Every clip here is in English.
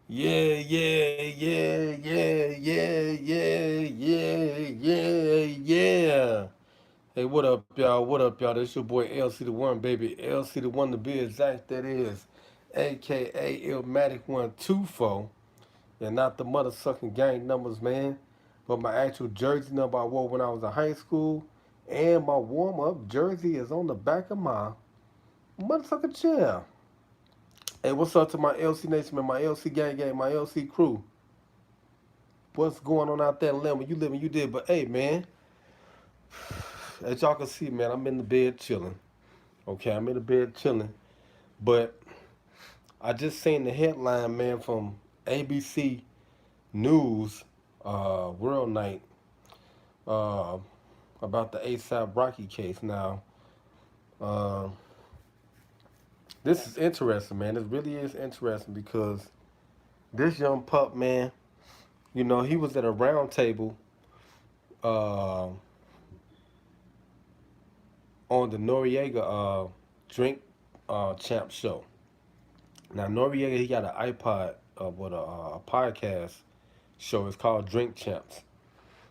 Yeah, yeah, yeah, yeah, yeah, yeah, yeah, yeah, yeah. Hey, what up, y'all? What up, y'all? This your boy LC the One, baby. LC the One to be exact, that is. AKA Illmatic124. And not the mother sucking gang numbers, man. But my actual jersey number I wore when I was in high school. And my warm up jersey is on the back of my motherfucking chair. Hey, what's up to my LC Nation, man? My LC gang, my LC crew. What's going on out there in Lemon? You living, you did. But hey, man, as y'all can see, man, I'm in the bed chilling. Okay, I'm in the bed chilling. But I just seen the headline, man, from ABC News, World Night, uh, about the ASAP Rocky case. Now, uh, this is interesting, man. This really is interesting because this young pup, man, he was at a round table uh, on the Noriega Drink Champ show. Now Noriega, he got an iPod with a podcast show. It's called Drink Champs.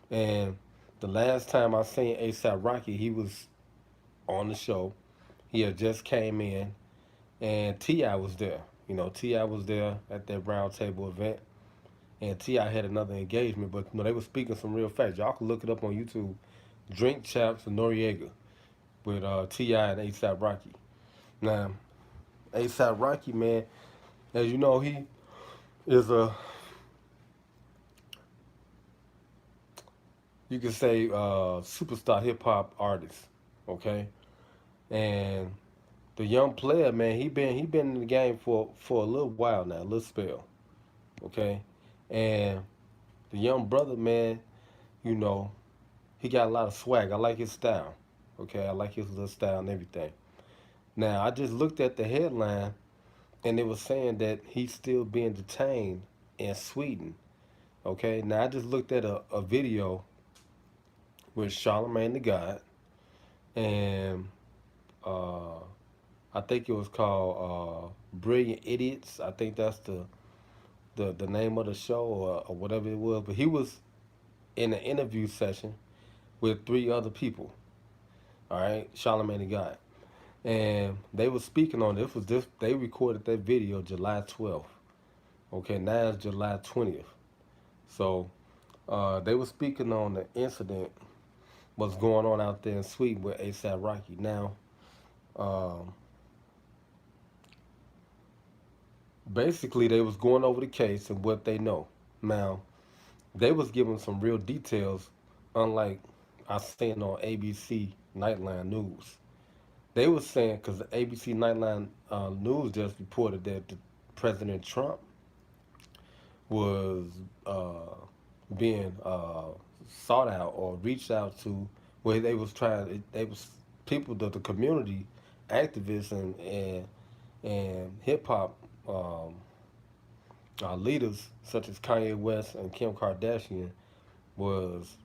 And the last time I seen ASAP Rocky, he was on the show. He had just came in, and Ti was there. Ti was there at that round table event, and Ti had another engagement. But they were speaking some real facts. Y'all can look it up on YouTube. Drink Champs and Noriega with Ti and ASAP Rocky. Now ASAP Rocky, man, as you know, he is a, you can say, superstar hip hop artist. Okay, and the young player, man, he been in the game for a little while now, a little spell. Okay, and the young brother, man, you know, he got a lot of swag. I like his style. Okay, I like his little style and everything. Now I just looked at the headline, and it was saying that he's still being detained in Sweden. Okay, now I just looked at a video with Charlemagne the God, and uh, I think it was called Brilliant Idiots. I think that's the name of the show, or whatever it was. But he was in an interview session with three other people. All right, Charlemagne the God, and they were speaking on this. Was this? They recorded that video July 12th. Okay, now it's July 20th. So they were speaking on the incident, what's going on out there in Sweden with ASAP Rocky. Now, um, basically, they was going over the case and what they know. Now, they was giving some real details, unlike I seen on ABC Nightline News. They was saying, because the ABC Nightline News just reported that President Trump was uh, being sought out or reached out to, where they was people, the community activists and hip hop um, leaders such as Kanye West and Kim Kardashian was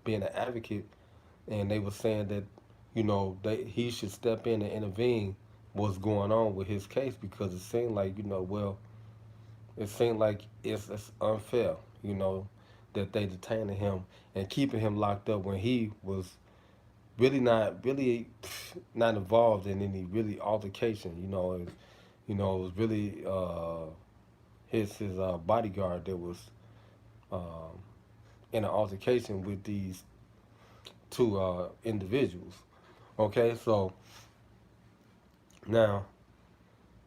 being an advocate, and they were saying that he should step in and intervene what's going on with his case, because it seemed like it seemed like it's unfair, that they detaining him and keeping him locked up when he was really not involved in any really altercation. It was really his bodyguard that was um, in an altercation with these two individuals. Okay, so now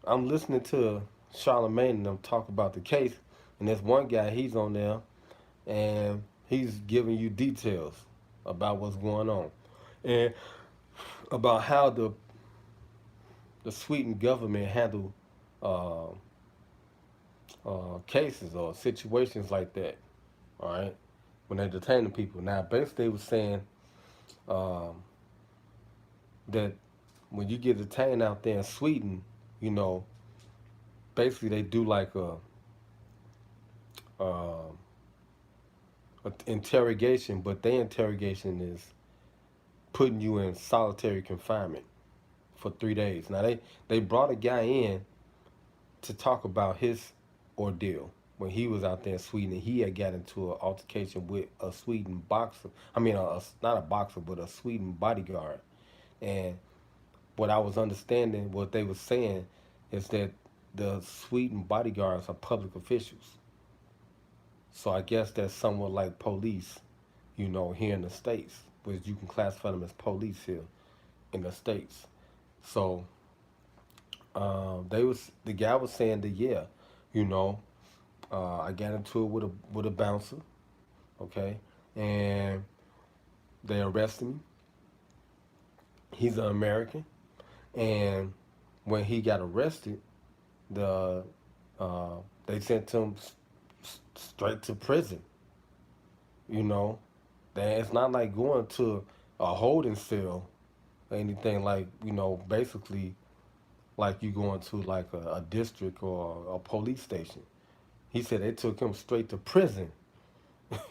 I'm listening to Charlemagne and them talk about the case, and there's one guy, he's on there, and he's giving you details about what's going on, and about how the Sweden government handle uh, cases or situations like that. All right, when they're detaining people. Now, basically, they were saying um, that when you get detained out there in Sweden, you know, basically they do like uh, a interrogation, but their interrogation is putting you in solitary confinement for 3 days. Now they brought a guy in to talk about his ordeal. when he was out there in Sweden, he had got into an altercation with a Sweden boxer. I mean, not a boxer, but a Sweden bodyguard. And what I was understanding, what they were saying, is that the Sweden bodyguards are public officials. So I guess that's somewhat like police, here in the States, which you can classify them as police here in the States. So the guy was saying that, yeah, you know, I got into it with a bouncer, okay, and they arrested me. He's an American, and when he got arrested, the they sent him straight to prison. You know, that it's not like going to a holding cell or anything like basically like you going to like a district or a police station. He said they took him straight to prison.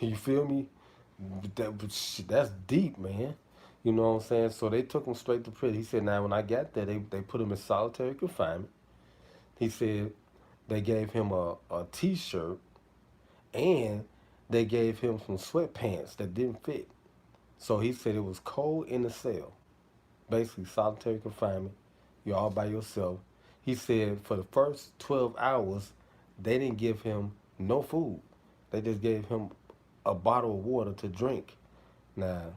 You feel me? That's deep, man. You know what I'm saying? So they took him straight to prison. He said, now when I got there, they put him in solitary confinement. He said they gave him a t-shirt and they gave him some sweatpants that didn't fit. So he said it was cold in the cell, basically solitary confinement. You're all by yourself. He said for the first 12 hours, they didn't give him no food. They just gave him a bottle of water to drink. Now,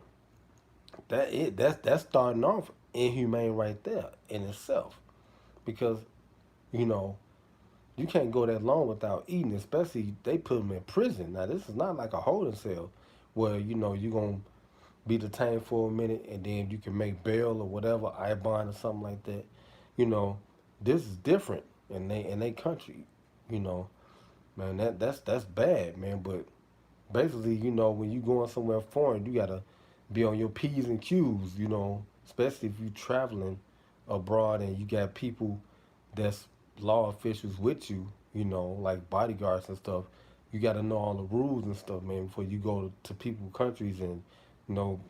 that's starting off inhumane right there in itself, because you know you can't go that long without eating. Especially they put him in prison. Now this is not like a holding cell where you're gonna be detained for a minute and then you can make bail or whatever, I bond or something like that. You know, this is different in they country. You know, man, that's bad, man. But basically, when you going somewhere foreign, you gotta be on your P's and Q's. Especially if you traveling abroad and you got people that's law officials with you. Like bodyguards and stuff. You got to know all the rules and stuff, man, before you go to people countries and you know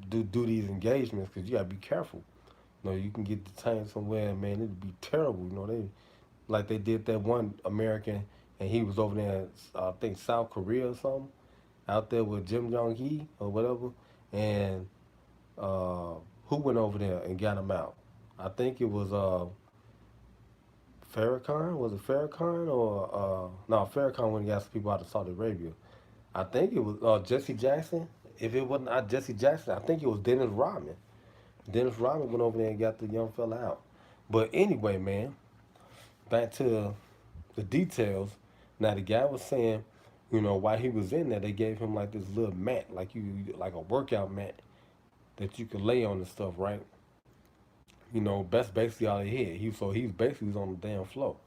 do these engagements, because you got to be careful. You can get detained somewhere, man. It'd be terrible. They like they did that one American, and he was over there, I think South Korea or something, out there with Jim Jong Hee or whatever, and who went over there and got him out? I think it was Farrakhan. Was it Farrakhan or no? Farrakhan when he got some people out of Saudi Arabia. I think it was Jesse Jackson. If it wasn't Jesse Jackson, I think it was Dennis Rodman. Dennis Rodman went over there and got the young fella out. But anyway, man, back to the details. Now the guy was saying, while he was in there, they gave him like this little mat, like a workout mat that you could lay on and stuff, right? That's basically all he had. He was basically was on the damn floor.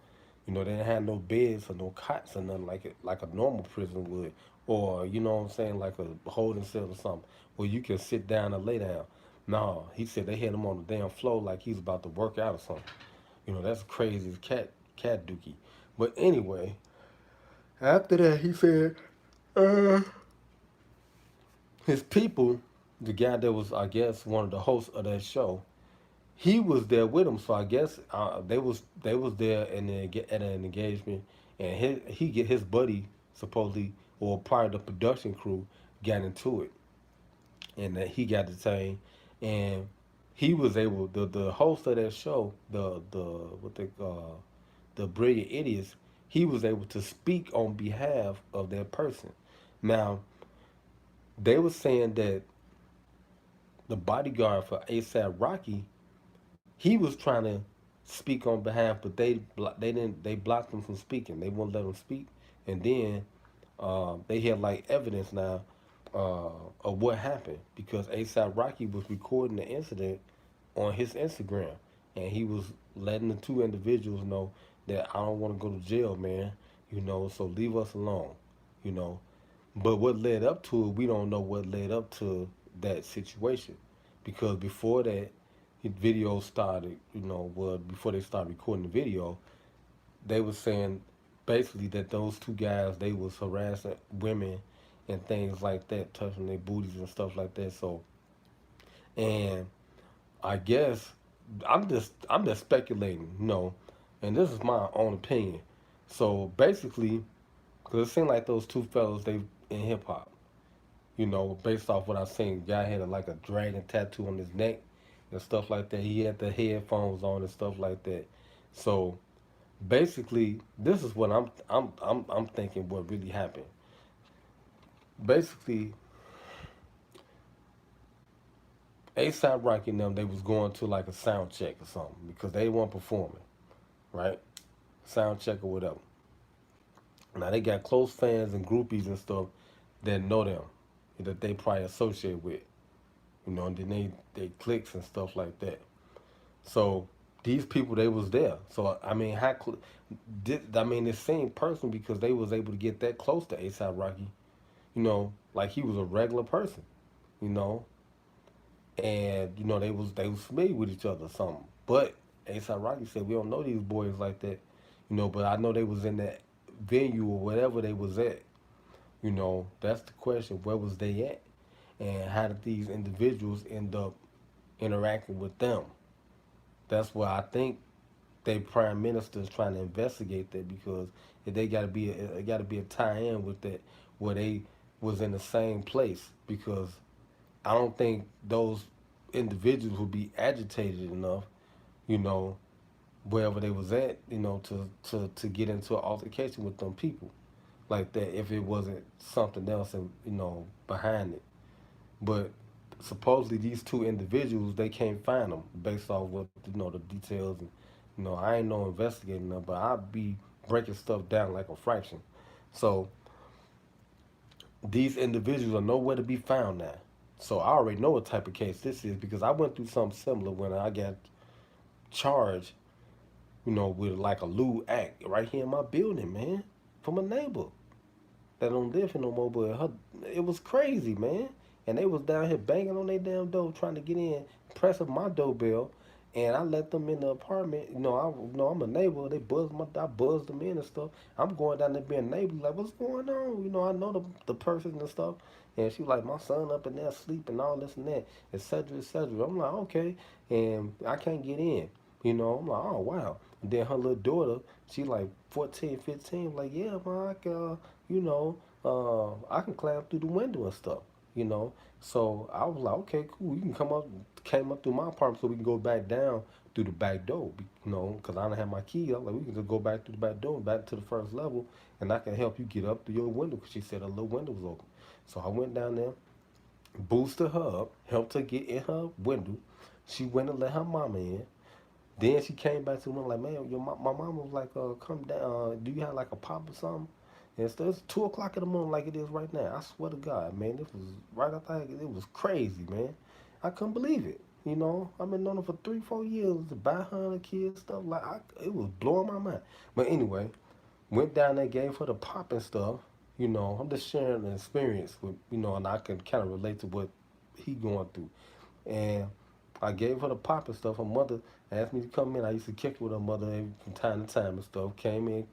They didn't have no beds or no cots or nothing like a normal prison would, or what I'm saying, like a holding cell or something, where you can sit down or lay down. No, he said they had him on the damn floor like he's about to work out or something. That's crazy as cat dookie. But anyway, after that, he said uh, his people, the guy that was, I guess, one of the hosts of that show, he was there with him. So I guess they was there at an engagement, and he get his buddy supposedly or part of the production crew got into it, and that he got detained, and he was able the host of that show, the what they the brilliant idiots, he was able to speak on behalf of that person. Now they were saying that the bodyguard for ASAP Rocky, he was trying to speak on behalf, but they blocked him from speaking. They wouldn't let him speak, and then they had like evidence now of what happened, because ASAP Rocky was recording the incident on his Instagram, and he was letting the two individuals know that I don't want to go to jail, man. So leave us alone. You know, but what led up to it, we don't know what led up to that situation, because before that video started, before they started recording the video, they were saying basically that those two guys, they was harassing women and things like that, touching their booties and stuff like that. So, and I guess I'm just speculating, and this is my own opinion. So basically, Cause it seemed like those two fellas they in hip hop. You know, based off what I seen, guy had like a dragon tattoo on his neck and stuff like that. He had the headphones on and stuff like that. So basically, this is what I'm thinking. What really happened? Basically, ASAP Rocky and them they was going to like a sound check or something because they weren't performing, right? Sound check or whatever. Now they got close fans and groupies and stuff that know them, that they probably associate with, you know, and then they clicks and stuff like that. So these people they was there. So I mean, I mean it seemed personal because they was able to get that close to ASAP Rocky, you know, like he was a regular person, you know, and you know they was familiar with each other or something. But ASAP Rocky said we don't know these boys like that, you know. But I know they was in that venue or whatever they was at. You know, that's the question. Where was they at, and how did these individuals end up interacting with them? That's why I think they prime minister is trying to investigate that because if they got to be it got to be a tie-in with that where they was in the same place because I don't think those individuals would be agitated enough, you know, wherever they was at, you know, to get into an altercation with them people like that if it wasn't something else and you know behind it. But supposedly these two individuals they can't find them based off what you know the details and you know I ain't no investigating them, but I'd be breaking stuff down like a fraction. So these individuals are nowhere to be found now. So I already know what type of case this is because I went through something similar when I got charged, you know, with like a lewd act right here in my building, man, from a neighbor that don't live here no more. But it was crazy, man. And they was down here banging on their damn door trying to get in, pressing my doorbell. And I let them in the apartment. You know I'm a neighbor. I buzzed them in and stuff. I'm going down there being neighborly, like, what's going on? You know, I know the person and stuff. And she was like, my son up in there sleeping, all this and that, etc., etc. I'm like, okay. And I can't get in. You know, I'm like, oh, wow. And then her little daughter, she like 14, 15, like, yeah, man, you know, I can climb through the window and stuff, you know. So I was like, okay, cool. You can come up, came up through my apartment so we can go back down through the back door, you know, because I don't have my key. I was like, we can just go back through the back door, back to the first level, and I can help you get up through your window because she said her little window was open. So I went down there, boosted her up, helped her get in her window. She went and let her mama in. Then she came back to me like, man, my mama was like, come down. Do you have like a pop or something? And it's 2 o'clock in the morning like it is right now. I swear to God, man, this was right after it was crazy, man. I couldn't believe it. You know, I've been known her for 3, 4 years to buy her and kids stuff. It was blowing my mind. But anyway, went down there, gave her the pop and stuff. You know, I'm just sharing an experience with, you know, and I can kind of relate to what he going through. And I gave her the pop and stuff. Her mother asked me to come in. I used to kick it with her mother from time to time and stuff. Came in,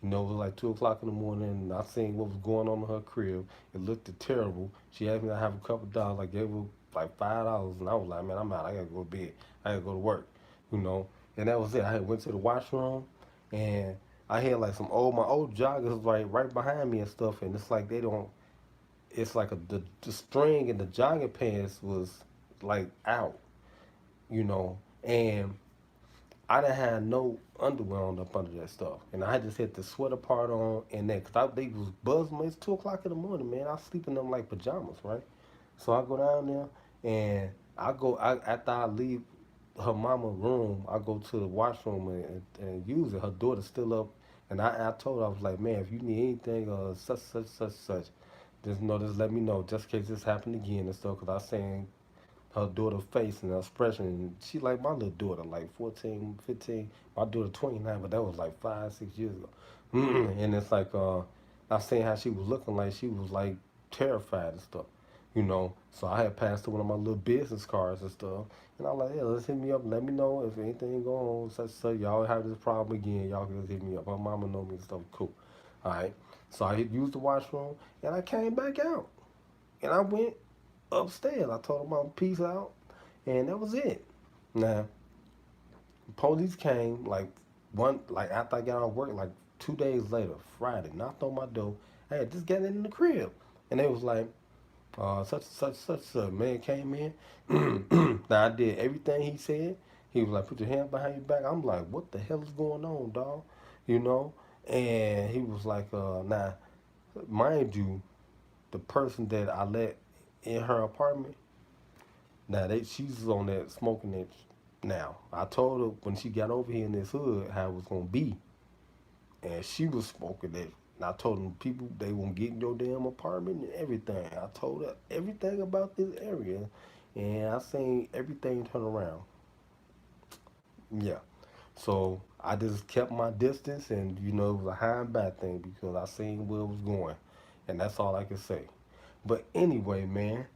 you know, it was like 2 o'clock in the morning, and I seen what was going on in her crib. It looked terrible. She asked me to have a couple dollars. I gave her like $5, and I was like, man, I'm out. I gotta go to bed. I gotta go to work, you know. And that was it. I had went to the washroom, and I had like my old joggers right behind me and stuff, and it's like they don't. It's like the string in the jogging pants was like out, you know, and I didn't have no underwear on up under that stuff, and I just had the sweater part on and that, cause they was buzzing. It's 2 o'clock in the morning, man. I sleep in them like pajamas, right? So I go down there, and after I leave her mama room, I go to the washroom and use it. Her daughter's still up, and I told her I was like, man, if you need anything, such, just let me know, just in case this happened again and stuff, cause I saying her daughter face and her expression. And she like my little daughter, like 14, 15. My daughter 29, but that was like 5, 6 years ago. And it's like I seen how she was looking like she was like terrified and stuff, you know. So I had passed her one of my little business cards and stuff. And I was like, yeah, let's hit me up. Let me know if anything going on. Such, y'all have this problem again. Y'all can just hit me up. My mama know me and stuff. Cool. All right. So I used the washroom and I came back out. And I went upstairs. I told them I'm peace out, and that was it. Now, police came like after I got off work, like 2 days later, Friday, knocked on my door. Hey, just getting in the crib. And they was like, such a man came in. Now I did everything he said. He was like, put your hand behind your back. I'm like, what the hell is going on, dog? You know? And he was like, now, mind you, the person that I let in her apartment, now she's on that smoking it now. I told her when she got over here in this hood how it was gonna be. And she was smoking it. And I told them people they won't get in your damn apartment and everything. I told her everything about this area, and I seen everything turn around. Yeah. So I just kept my distance, and it was a high and bad thing because I seen where it was going, and that's all I could say. But anyway, man,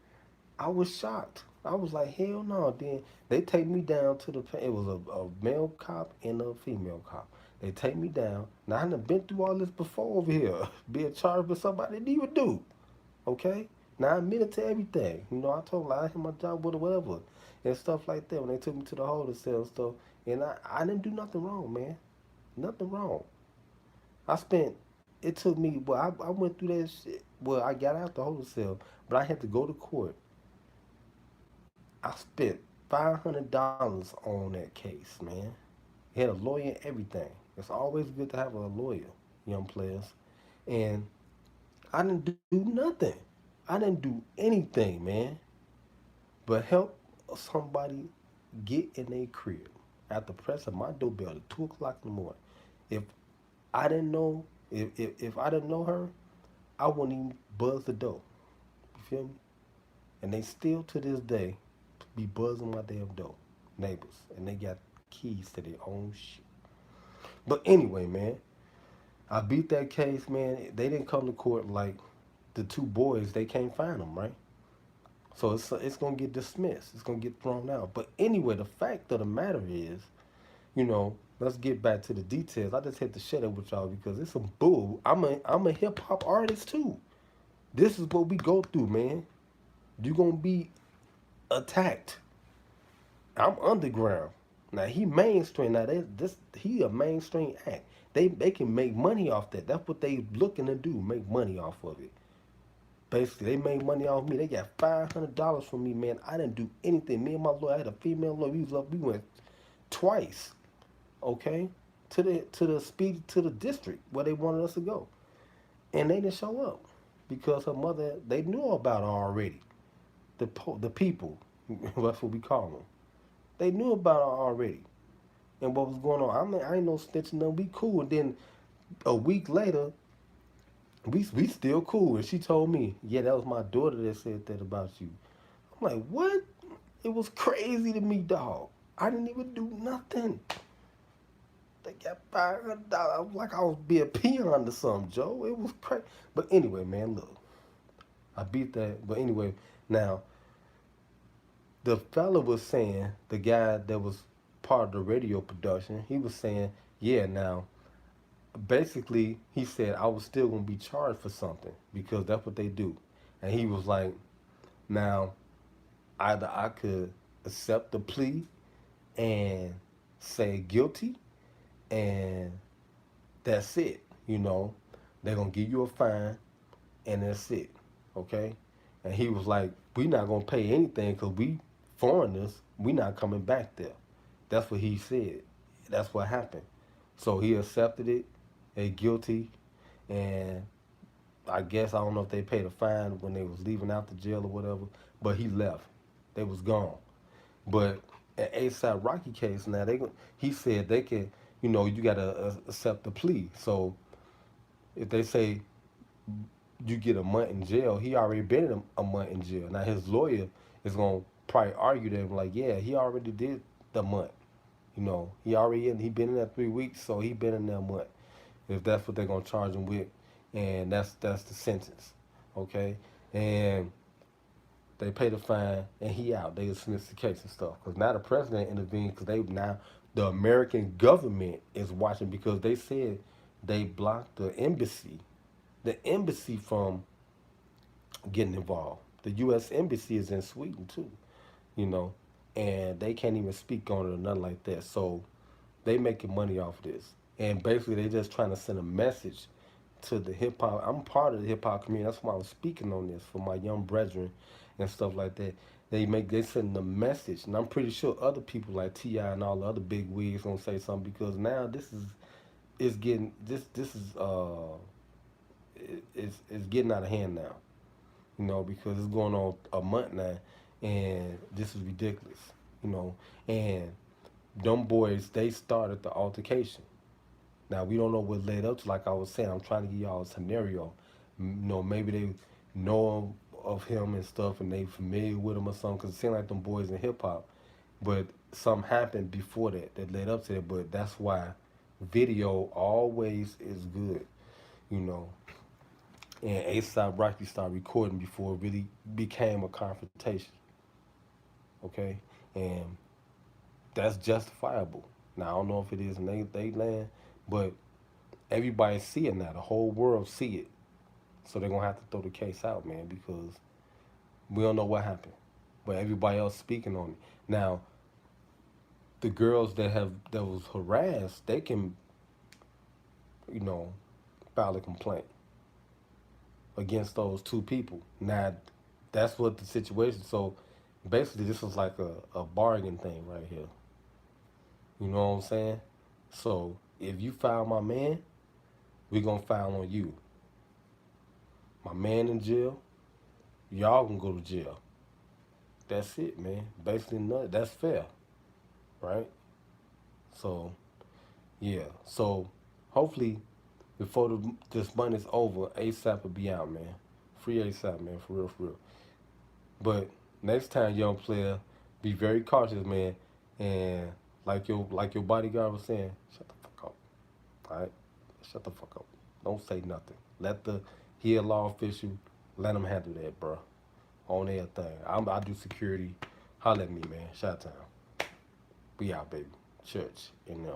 I was shocked. I was like, hell no. Then they take me down to it was a male cop and a female cop. They take me down. Now, I done been through all this before over here, being charged with somebody I didn't even do. Okay? Now, I admitted to everything. I told them I had my job with or whatever and stuff like that when they took me to the holding cell and stuff. And I didn't do nothing wrong, man. Nothing wrong. It took me, well, I went through that shit. Well, I got out the holding cell, but I had to go to court. I spent $500 on that case, man. Had a lawyer and everything. It's always good to have a lawyer, young players. And I didn't do nothing. I didn't do anything, man, but help somebody get in their crib after pressing my doorbell at 2 o'clock in the morning. If I didn't know, if I didn't know her, I wouldn't even buzz the door. You feel me? And they still to this day be buzzing my damn door, neighbors, and they got keys to their own shit. But anyway, man, I beat that case, man. They didn't come to court like the two boys. They can't find them, right? So it's gonna get dismissed. It's gonna get thrown out. But anyway, the fact of the matter is, let's get back to the details. I just had to share that with y'all because it's some bull. I'm a hip hop artist too. This is what we go through, man. You gonna be attacked. I'm underground. Now he mainstream. Now he a mainstream act. They can make money off that. That's what they looking to do. Make money off of it. Basically, they made money off me. They got $500 from me, man. I didn't do anything. Me and my lawyer, I had a female lawyer. We went twice, okay, to the district where they wanted us to go, and they didn't show up because her mother. They knew about her already. The people, that's what we call them. They knew about her already and what was going on. I ain't no snitching. No, we cool. And then a week later, we still cool. And she told me, yeah, that was my daughter that said that about you. I'm like, what? It was crazy to me, dog. I didn't even do nothing. They got $500. I was like I was being peon or something, Joe. It was crazy. But anyway, man, look, I beat that. But anyway, now the fella was saying, the guy that was part of the radio production, he was saying, yeah, now basically he said I was still gonna be charged for something because that's what they do. And he was like, now either I could accept the plea and say guilty and that's it. They're gonna give you a fine and that's it. Okay? And he was like, we not gonna pay anything because we foreigners, we not coming back there. That's what he said. That's what happened. So he accepted it, they guilty, and I guess I don't know if they paid a fine when they was leaving out the jail or whatever, but he left. They was gone. But an ASAP Rocky case now, he said they can, you gotta accept the plea. So if they say you get a month in jail, he already been in a month in jail. Now his lawyer is gonna probably argue that like, yeah, he already did the month. He been in there 3 weeks, so he been in there a month. If that's what they're gonna charge him with, and that's the sentence, okay? And they pay the fine, and he out. They dismiss the case and stuff. Because now the president intervened because now the American government is watching because they said they blocked the embassy from getting involved. The U.S. embassy is in Sweden too, you know, and they can't even speak on it or nothing like that. So they making money off of this. and basically they just trying to send a message to the hip hop. I'm part of the hip hop community. That's why I'm speaking on this for my young brethren and stuff like that. They send the message, and I'm pretty sure other people like Ti and all the other big wigs gonna say something because now is getting this is it's getting out of hand now. You know, because it's going on a month now, and this is ridiculous. You know, and them boys they started the altercation. Now we don't know what led up to. Like I was saying, I'm trying to give y'all a scenario. You know, maybe they know of him and stuff, and they familiar with him or something. Cause it seemed like them boys in hip hop, but something happened before that led up to that. But that's why video always is good. You know, and ASAP Rocky started recording before it really became a confrontation. Okay, and that's justifiable. Now I don't know if it is in they land, but everybody see it now. The whole world see it. So they're gonna have to throw the case out, man, because we don't know what happened. But everybody else speaking on it. Now, the girls that was harassed, they can, you know, file a complaint against those two people. Now, that's what the situation. So basically, this is like a bargain thing right here. You know what I'm saying? So if you file my man, we gonna file on you. My man in jail, y'all gonna go to jail. That's it, man. Basically, nothing. That's fair, right? So yeah. So hopefully, before this month is over, ASAP will be out, man. Free ASAP, man. For real, for real. But next time, young player, be very cautious, man. And like your bodyguard was saying, shut the fuck up. All right, shut the fuck up. Don't say nothing. Let the he a law official. Let him handle that, bro. On everything. I do security. Holla at me, man. Shot town. We out, baby. Church in there.